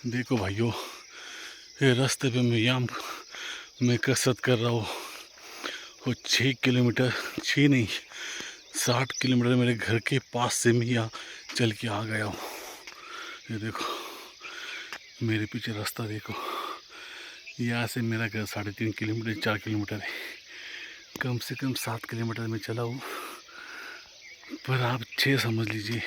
देखो भाइयों, ये रास्ते पे मैं कसरत कर रहा हूँ। वो 6 किलोमीटर, 6 नहीं 60 किलोमीटर मेरे घर के पास से मैं यहाँ चल के आ गया हूँ। ये देखो मेरे पीछे रास्ता देखो, यहाँ से मेरा घर 3.5 किलोमीटर 4 किलोमीटर है। कम से कम 7 किलोमीटर में चला हूँ, पर आप 6 समझ लीजिए।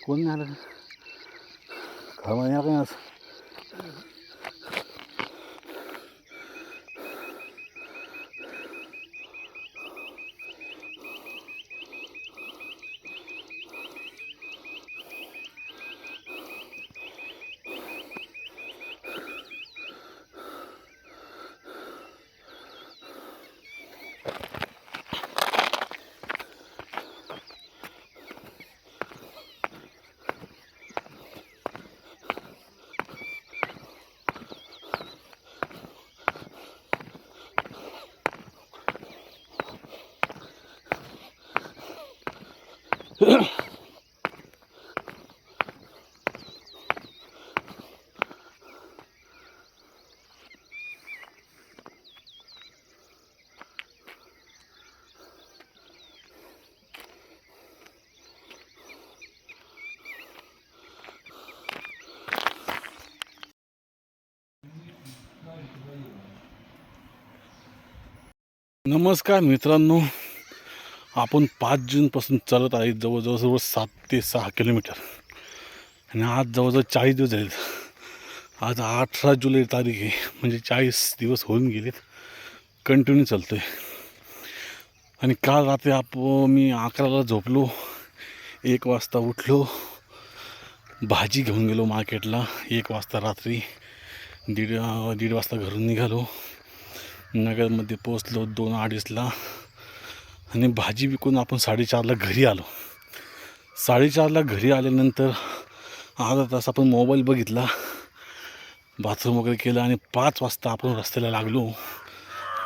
कोण नाही आलं खरं या काय असं नमस्कार मित्रांनो, आपण 5 जूनपासून चालत आहे जवळजवळ 7 ते 6 किलोमीटर आणि आज जवळजवळ 40 दिवस झालेत. आज 18 जुलै तारीख आहे, म्हणजे 40 दिवस होऊन गेलेत. कंटिन्यू चालतो आहे. आणि काल रात्री मी 11ला झोपलो, 1 वाजता उठलो, भाजी घेऊन गेलो मार्केटला. 1 वाजता रात्री दीड वाजता घरून निघालो. नगरमध्ये पोचलो 2-2:30ला आणि भाजी विकून आपण 4:30ला घरी आलो. 4:30ला घरी आल्यानंतर अर्धा तास आपण मोबाईल बघितला, बाथरूम वगैरे केलं आणि 5 वाजता आपण रस्त्याला लागलो.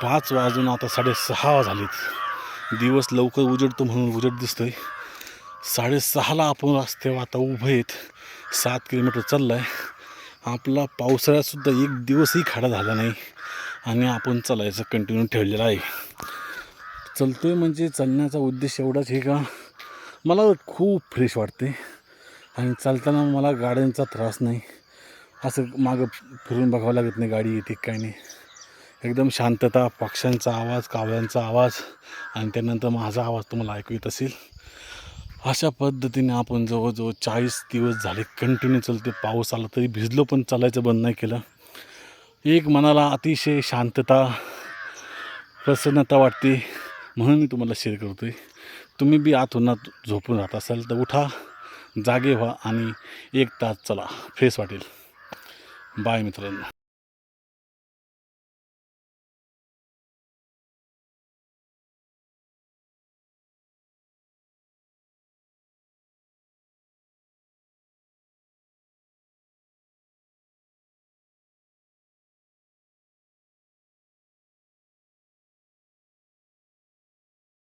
5 वाजून आता 6:30 झालेत. दिवस लवकर उजडतो म्हणून उजड दिसतोय. 6:30ला आपण रस्त्यावर आता उभे आहेत. 7 किलोमीटर चालला आहे. आपला पावसाळ्यातसुद्धा 1 दिवसही खाडा झाला नाही आणि आपण चालायचं कंटिन्यू ठेवलेलं आहे. चालतो आहे म्हणजे चालण्याचा उद्देश एवढाच आहे का मला खूप फ्रेश वाटते आणि चालताना मला गाड्यांचा त्रास नाही. असं मागं फिरून बघावं लागत नाही गाडी येते काय नाही. एकदम शांतता, पक्ष्यांचा आवाज, कावळ्यांचा आवाज आणि त्यानंतर माझा आवाज तुम्हाला ऐकू येत असेल. अशा पद्धतीने आपण जवळजवळ 40 दिवस झाले कंटिन्यू चालते. पाऊस आला तरी भिजलो पण चालायचं बंद नाही केलं. एक मनाला अतिशय शांतता, प्रसन्नता वाटते म्हणून मी तुम्हाला शेअर करतो आहे. तुम्ही बी आतूनात झोपून राहत असाल तर उठा, जागे व्हा आणि 1 तास चला, फ्रेश वाटेल. बाय मित्रांनो.